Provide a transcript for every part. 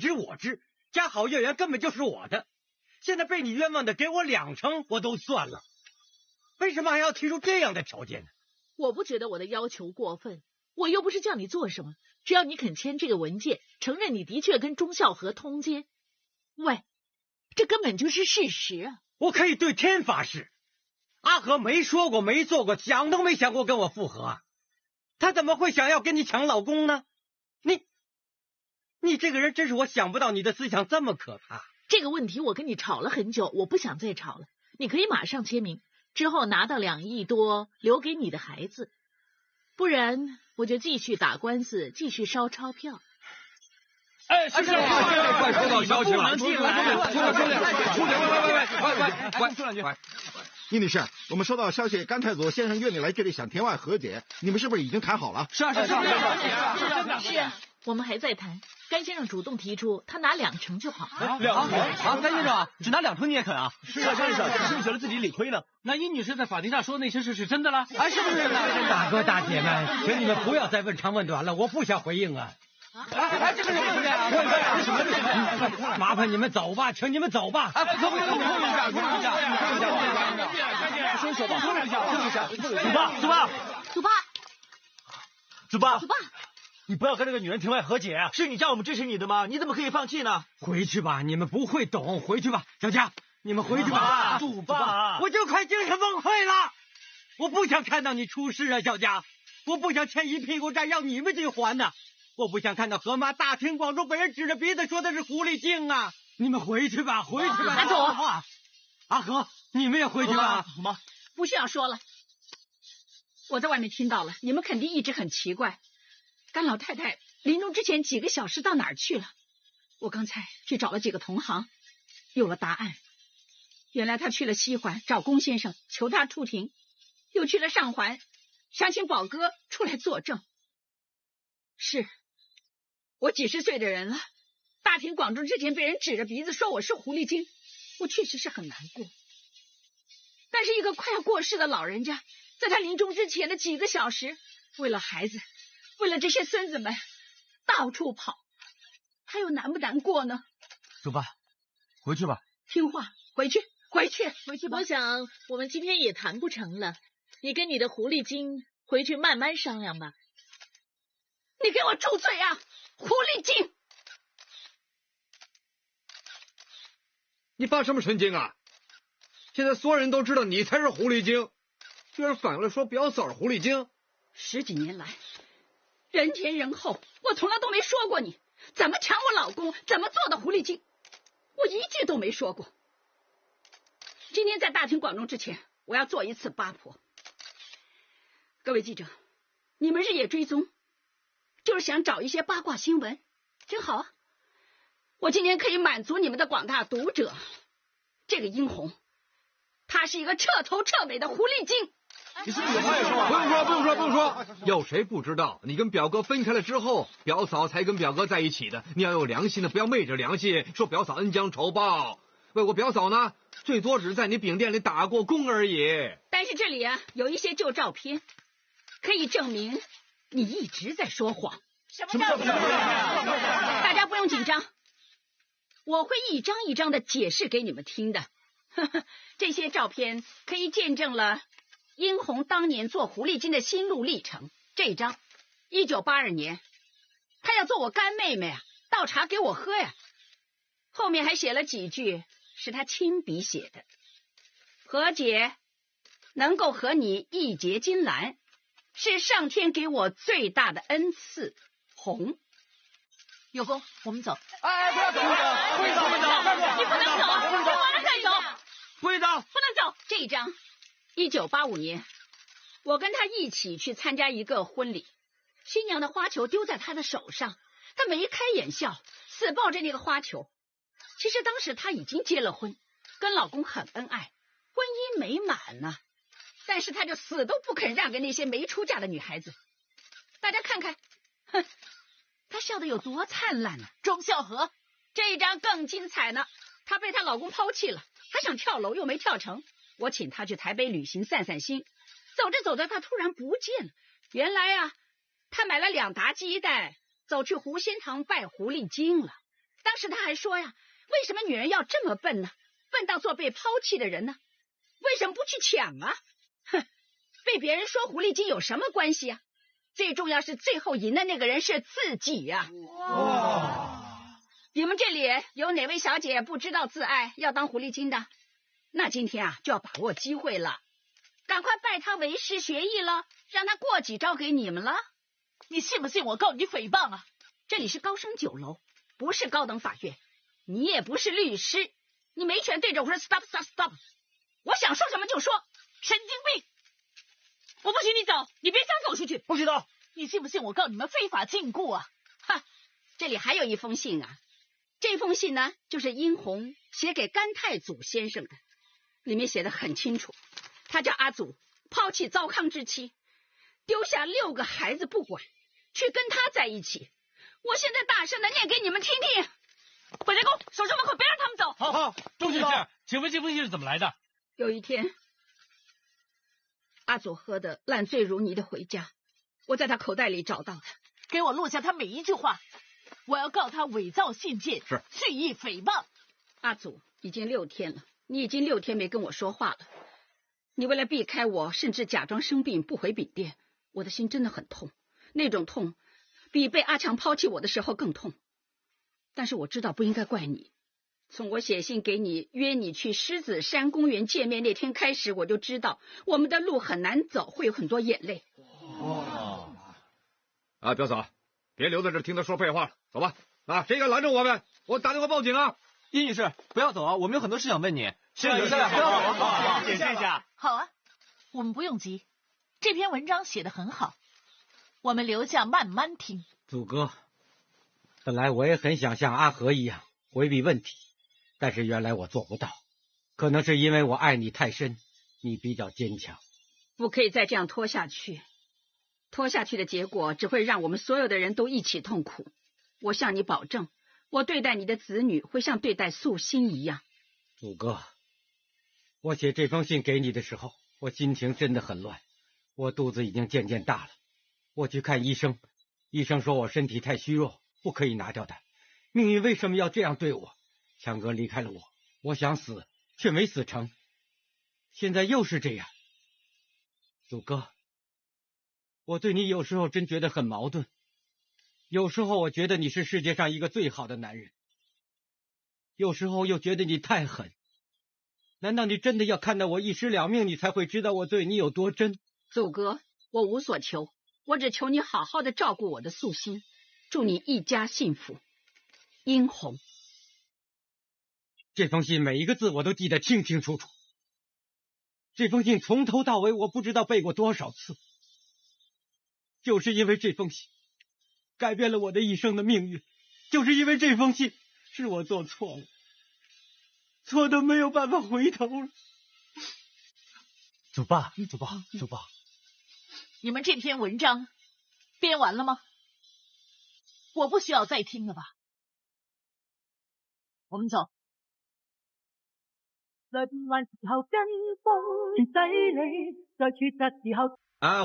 知我知，家好月圆根本就是我的，现在被你冤枉的给我2成我都算了，为什么还要提出这样的条件呢？我不觉得我的要求过分，我又不是叫你做什么，只要你肯签这个文件，承认你的确跟钟孝和通奸。喂，这根本就是事实啊！我可以对天发誓，阿和没说过没做过，想都没想过跟我复合啊！他怎么会想要跟你抢老公呢？你这个人真是，我想不到你的思想这么可怕。这个问题我跟你吵了很久，我不想再吵了。你可以马上签名，之后拿到2亿多留给你的孩子，不然我就继续打官司，继续烧钞票。哎，是快收到消息了！出两句。殷女士，我们收到消息，甘太祖先生约你来这里想庭外和解，你们是不是已经谈好了？是，我们还在谈。甘先生主动提出，他拿2成就好。2成啊，甘先生只拿2成你也肯啊？是啊，先生，是不是觉得自己理亏呢？那殷女士在法庭上说那些事是真的了？哎，是不是？大哥大姐们，请你们不要再问长问短了，我不想回应啊。哎，这个什么问题啊？麻烦你们走吧，请你们走吧。哎，可不可以控一下？先说吧，控一下。祖爸，你不要跟那个女人庭外和解，是你叫我们支持你的吗？你怎么可以放弃呢？回去吧，你们不会懂，回去吧，小佳，你们回去吧。祖爸，我就快精神崩溃了，我不想看到你出事啊，小佳，我不想欠一屁股债让你们去还呢。我不想看到何妈大庭广众被人指着鼻子说的是狐狸精啊！你们回去吧，回去吧。走。阿和，你们也回去吧。妈，不需要说了，我在外面听到了，你们肯定一直很奇怪，甘老太太临终之前几个小时到哪儿去了？我刚才去找了几个同行，有了答案。原来她去了西环找龚先生求他出庭，又去了上环想请宝哥出来作证。是我几十岁的人了，大庭广众之前被人指着鼻子说我是狐狸精，我确实是很难过。但是一个快要过世的老人家，在他临终之前的几个小时，为了孩子，为了这些孙子们到处跑，他又难不难过呢？祖爸，回去吧。听话，回去吧。我想我们今天也谈不成了，你跟你的狐狸精回去慢慢商量吧。你给我住嘴啊，狐狸精！你发什么神经啊？现在所有人都知道你才是狐狸精，居然反过来说表嫂是狐狸精。10几年来，人前人后，我从来都没说过你怎么抢我老公，怎么做的狐狸精，我一句都没说过。今天在大庭广众之前，我要做一次八婆。各位记者，你们日夜追踪，就是想找一些八卦新闻，真好啊！我今天可以满足你们的广大读者。这个殷红，她是一个彻头彻尾的狐狸精。你是不是有话要说啊？不用说，有谁不知道你跟表哥分开了之后，表嫂才跟表哥在一起的？你要有良心的，不要昧着良心说表嫂恩将仇报。为我表嫂呢，最多只是在你饼店里打过工而已。但是这里啊，有一些旧照片，可以证明你一直在说谎。什么照片？大家不用紧张，我会一张一张的解释给你们听的。这些照片可以见证了殷红当年做狐狸精的心路历程。这张1982年，她要做我干妹妹啊，倒茶给我喝呀。后面还写了几句是她亲笔写的：何姐能够和你义结金兰，是上天给我最大的恩赐。红，有功，我们走。哎，不要走，不许走，你不能走，说完了再走。不许走，不能走。这一张1985年，我跟他一起去参加一个婚礼，新娘的花球丢在他的手上，他眉开眼笑，死抱着那个花球。其实当时他已经结了婚，跟老公很恩爱，婚姻美满呢。但是他就死都不肯让给那些没出嫁的女孩子。大家看看，哼，她笑得有多灿烂呢！钟孝和这一张更精彩呢，她被她老公抛弃了，她想跳楼又没跳成。我请她去台北旅行散散心，走着走着她突然不见了。原来啊，她买了2沓鸡蛋，走去湖心堂拜狐狸精了。当时他还说呀，为什么女人要这么笨呢？笨到做被抛弃的人呢？为什么不去抢啊？哼，被别人说狐狸精有什么关系啊？最重要是最后赢的那个人是自己呀！你们这里有哪位小姐不知道自爱，要当狐狸精的？那今天啊，就要把握机会了，赶快拜他为师学艺了，让他过几招给你们了。你信不信我告你诽谤啊？这里是高升酒楼，不是高等法院，你也不是律师，你没权对着我说 stop stop stop， 我想说什么就说。神经病！我不许你走，你别想走出去。不许走！你信不信我告你们非法禁锢啊？哈，这里还有一封信啊，这封信呢，就是殷红写给甘太祖先生的，里面写的很清楚，他叫阿祖抛弃糟糠之妻，丢下6个孩子不管，去跟他在一起。我现在大声的念给你们听听。本监公，守住门口，别让他们走。好，钟女士，请问这封信是怎么来的？有一天，阿祖喝得烂醉如泥的回家，我在他口袋里找到的。给我录下他每一句话，我要告他伪造信件，是蓄意诽谤。阿祖，已经6天了，你已经6天没跟我说话了。你为了避开我，甚至假装生病不回禀殿，我的心真的很痛，那种痛比被阿强抛弃我的时候更痛。但是我知道不应该怪你，从我写信给你约你去狮子山公园见面那天开始，我就知道我们的路很难走，会有很多眼泪。啊，表嫂，别留在这听他说废话了，走吧。啊，谁敢拦着我们，我打电话报警啊！殷女士，不要走啊，我们有很多事想问你。是，不要走，好，解释一下。好啊，我们不用急，这篇文章写得很好，我们留下慢慢听。祖哥，本来我也很想像阿和一样回避问题，但是原来我做不到，可能是因为我爱你太深，你比较坚强。不可以再这样拖下去，拖下去的结果只会让我们所有的人都一起痛苦。我向你保证，我对待你的子女会像对待素心一样。祖哥，我写这封信给你的时候，我心情真的很乱，我肚子已经渐渐大了。我去看医生，医生说我身体太虚弱，不可以拿掉它。命运为什么要这样对我？强哥离开了我，我想死却没死成，现在又是这样。祖哥，我对你有时候真觉得很矛盾，有时候我觉得你是世界上一个最好的男人，有时候又觉得你太狠。难道你真的要看到我一尸两命，你才会知道我对你有多真？祖哥，我无所求，我只求你好好的照顾我的素心，祝你一家幸福。殷红。这封信每一个字我都记得清清楚楚，这封信从头到尾我不知道背过多少次，就是因为这封信改变了我的一生的命运，就是因为这封信是我做错了，错的没有办法回头了。走吧，走吧。你们这篇文章编完了吗？我不需要再听了吧？我们走。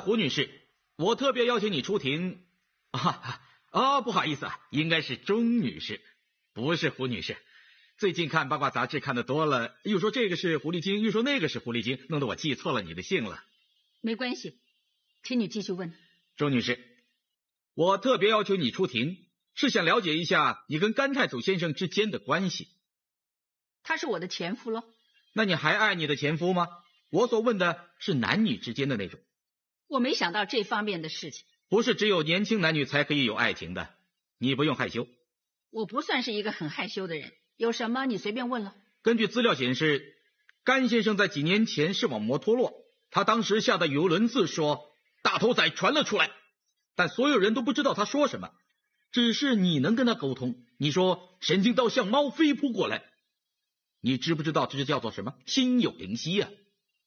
胡女士，我特别邀请你出庭。不好意思啊，应该是钟女士，不是胡女士。最近看八卦杂志看得多了，又说这个是狐狸精，又说那个是狐狸精，弄得我记错了你的姓了。没关系，请你继续问。钟女士，我特别要求你出庭，是想了解一下你跟甘太祖先生之间的关系。他是我的前夫咯。那你还爱你的前夫吗？我所问的是男女之间的那种。我没想到这方面的事情。不是只有年轻男女才可以有爱情的，你不用害羞。我不算是一个很害羞的人，有什么你随便问了。根据资料显示，甘先生在几年前是往摩托洛，他当时下的语无伦次说大头仔传了出来，但所有人都不知道他说什么，只是你能跟他沟通。你说神经刀像猫飞扑过来，你知不知道这就叫做什么？心有灵犀啊。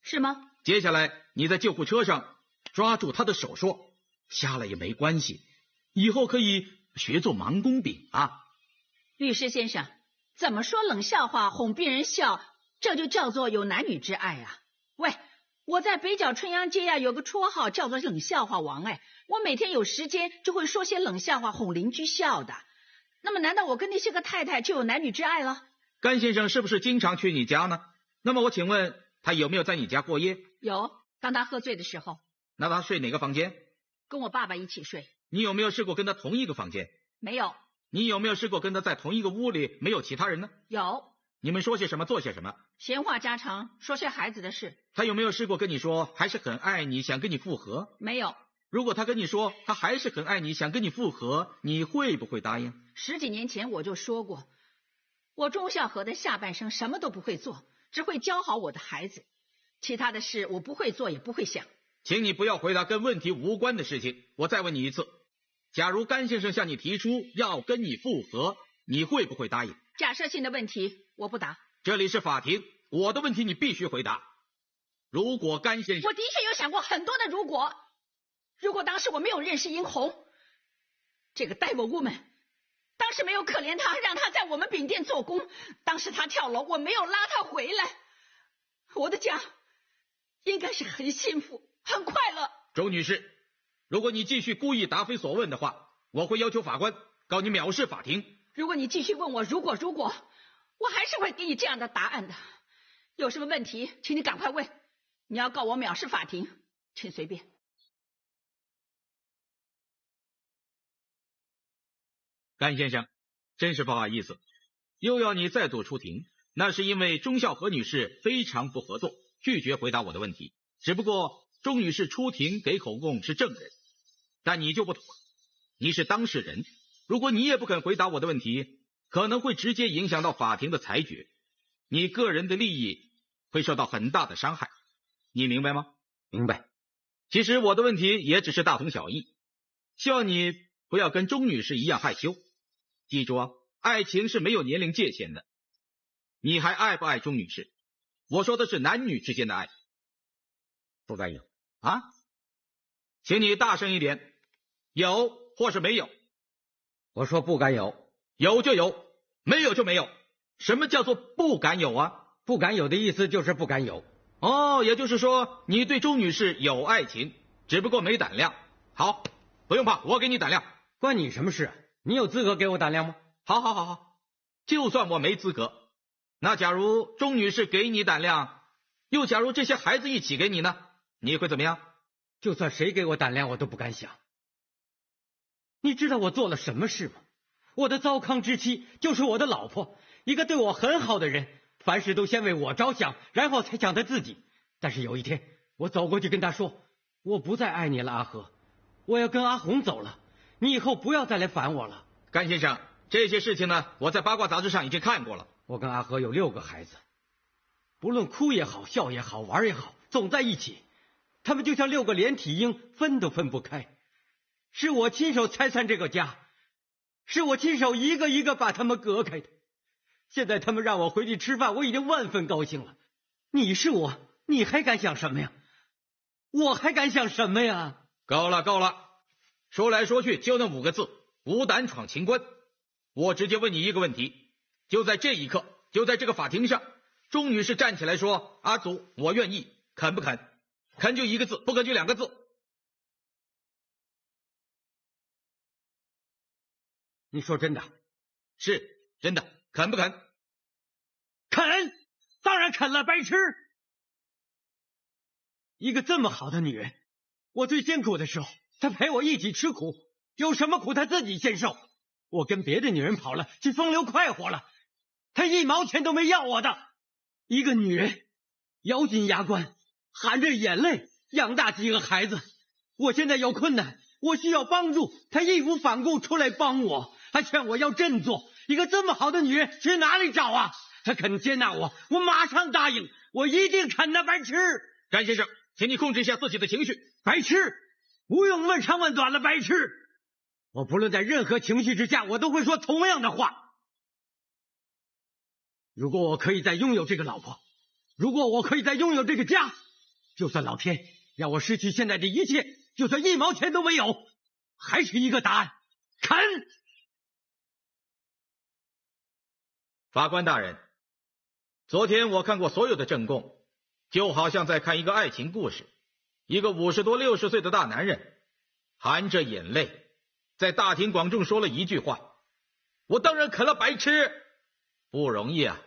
是吗？接下来你在救护车上抓住他的手说，瞎了也没关系，以后可以学做盲公饼啊。律师先生，怎么说冷笑话哄病人笑，这就叫做有男女之爱啊？喂，我在北角春阳街呀，有个绰号叫做冷笑话王，我每天有时间就会说些冷笑话哄邻居笑的。那么难道我跟那些个太太就有男女之爱了？甘先生是不是经常去你家呢？那么我请问他有没有在你家过夜？有，当他喝醉的时候。那他睡哪个房间？跟我爸爸一起睡。你有没有试过跟他同一个房间？没有。你有没有试过跟他在同一个屋里没有其他人呢？有。你们说些什么做些什么？闲话家常，说些孩子的事。他有没有试过跟你说还是很爱你，想跟你复合？没有。如果他跟你说他还是很爱你，想跟你复合，你会不会答应？10几年前我就说过，我钟孝和的下半生什么都不会做，只会教好我的孩子，其他的事我不会做也不会想。请你不要回答跟问题无关的事情。我再问你一次，假如甘先生向你提出要跟你复合，你会不会答应？假设性的问题我不答。这里是法庭，我的问题你必须回答。如果甘先生……我的确有想过很多的如果当时我没有认识殷红，这个带我woman，当时没有可怜他，让他在我们饼店做工，当时他跳楼，我没有拉他回来，我的家应该是很幸福很快乐。周女士，如果你继续故意答非所问的话，我会要求法官告你藐视法庭。如果你继续问我如果，我还是会给你这样的答案的。有什么问题请你赶快问，你要告我藐视法庭请随便。甘先生，真是不好意思，又要你再度出庭，那是因为钟孝和女士非常不合作，拒绝回答我的问题。只不过钟女士出庭给口供是证人，但你就不同了，你是当事人，如果你也不肯回答我的问题，可能会直接影响到法庭的裁决，你个人的利益会受到很大的伤害，你明白吗？明白。其实我的问题也只是大同小异，希望你不要跟钟女士一样害羞。记住啊，爱情是没有年龄界限的。你还爱不爱钟女士？我说的是男女之间的爱。不敢有啊？请你大声一点，有或是没有？我说不敢有。有就有，没有就没有。什么叫做不敢有啊？不敢有的意思就是不敢有。哦，也就是说你对钟女士有爱情，只不过没胆量。好，不用怕，我给你胆量。关你什么事？你有资格给我胆量吗？好，就算我没资格，那假如钟女士给你胆量，又假如这些孩子一起给你呢，你会怎么样？就算谁给我胆量，我都不敢想。你知道我做了什么事吗？我的糟糠之妻就是我的老婆，一个对我很好的人，凡事都先为我着想，然后才想他自己。但是有一天，我走过去跟他说，我不再爱你了，阿和，我要跟阿红走了，你以后不要再来烦我了。甘先生，这些事情呢，我在八卦杂志上已经看过了。我跟阿和有6个孩子，不论哭也好，笑也好，玩也好，总在一起。他们就像6个连体婴，分都分不开。是我亲手拆散这个家，是我亲手一个一个把他们隔开的。现在他们让我回去吃饭，我已经万分高兴了。你是我，你还敢想什么呀？我还敢想什么呀？够了，说来说去就那5个字，无胆闯情关。我直接问你一个问题，就在这一刻，就在这个法庭上，钟女士站起来说，阿祖，我愿意，肯不肯？肯就1个字，不肯就2个字。你说真的？是真的，肯不肯？肯，当然肯了，白痴！一个这么好的女人，我最艰苦的时候，她陪我一起吃苦，有什么苦她自己先受。我跟别的女人跑了，去风流快活了，她1毛钱都没要我的。一个女人咬紧牙关，含着眼泪养大几个孩子。我现在有困难，我需要帮助，她义无反顾出来帮我，还劝我要振作。一个这么好的女人去哪里找啊？她肯接纳我，我马上答应，我一定肯的，白痴！詹先生，请你控制一下自己的情绪。白痴，不用问长问短了，白痴！我不论在任何情绪之下，我都会说同样的话。如果我可以再拥有这个老婆，如果我可以再拥有这个家，就算老天让我失去现在的一切，就算1毛钱都没有，还是一个答案，肯。法官大人，昨天我看过所有的证供，就好像在看一个爱情故事。一个50多60岁的大男人含着眼泪在大庭广众说了一句话，我当然肯了，白痴，不容易啊！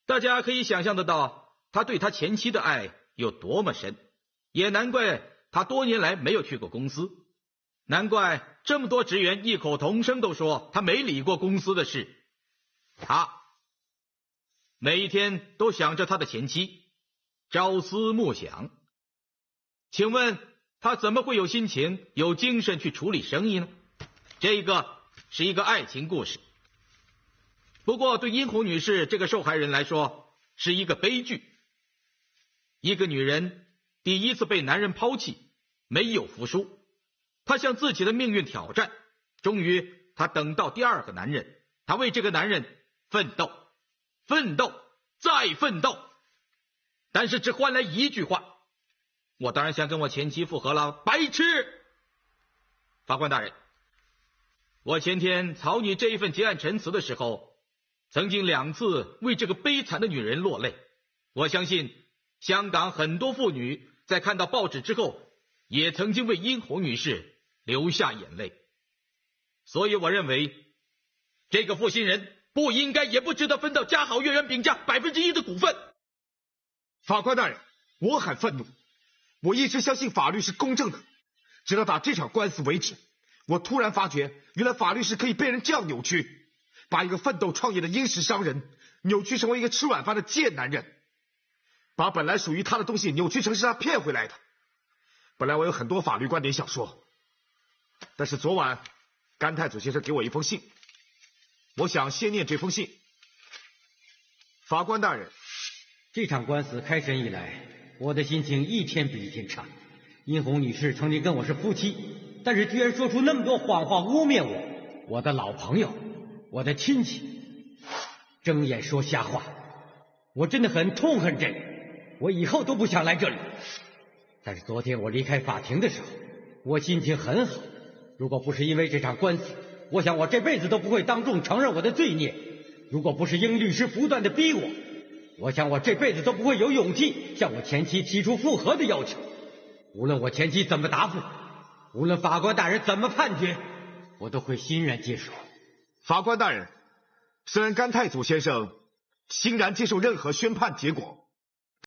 大家可以想象得到，他对他前妻的爱有多么深，也难怪他多年来没有去过公司，难怪这么多职员异口同声都说他没理过公司的事。他每一天都想着他的前妻，朝思暮想。请问他怎么会有心情、有精神去处理生意呢？这个是一个爱情故事。不过对殷红女士这个受害人来说，是一个悲剧。一个女人第一次被男人抛弃，没有服输，她向自己的命运挑战，终于她等到第二个男人，她为这个男人奋斗，奋斗，再奋斗，但是只换来一句话：我当然想跟我前妻复合了，白痴！法官大人，我前天草拟这一份结案陈词的时候，曾经2次为这个悲惨的女人落泪。我相信香港很多妇女在看到报纸之后，也曾经为殷红女士流下眼泪。所以我认为，这个负心人不应该也不值得分到嘉好月圆饼家1%的股份。法官大人，我很愤怒。我一直相信法律是公正的，直到打这场官司为止，我突然发觉，原来法律是可以被人这样扭曲，把一个奋斗创业的殷实商人扭曲成为一个吃晚饭的贱男人，把本来属于他的东西扭曲成是他骗回来的。本来我有很多法律观点想说，但是昨晚甘太祖先生给我一封信，我想先念这封信。法官大人，这场官司开审以来，我的心情一天比一天差。殷红女士曾经跟我是夫妻，但是居然说出那么多谎话污蔑我，我的老朋友，我的亲戚，睁眼说瞎话。我真的很痛恨这里，我以后都不想来这里。但是昨天我离开法庭的时候，我心情很好。如果不是因为这场官司，我想我这辈子都不会当众承认我的罪孽。如果不是殷律师不断的逼我，我想我这辈子都不会有勇气向我前妻提出复合的要求。无论我前妻怎么答复，无论法官大人怎么判决，我都会欣然接受。法官大人，虽然甘太祖先生欣然接受任何宣判结果，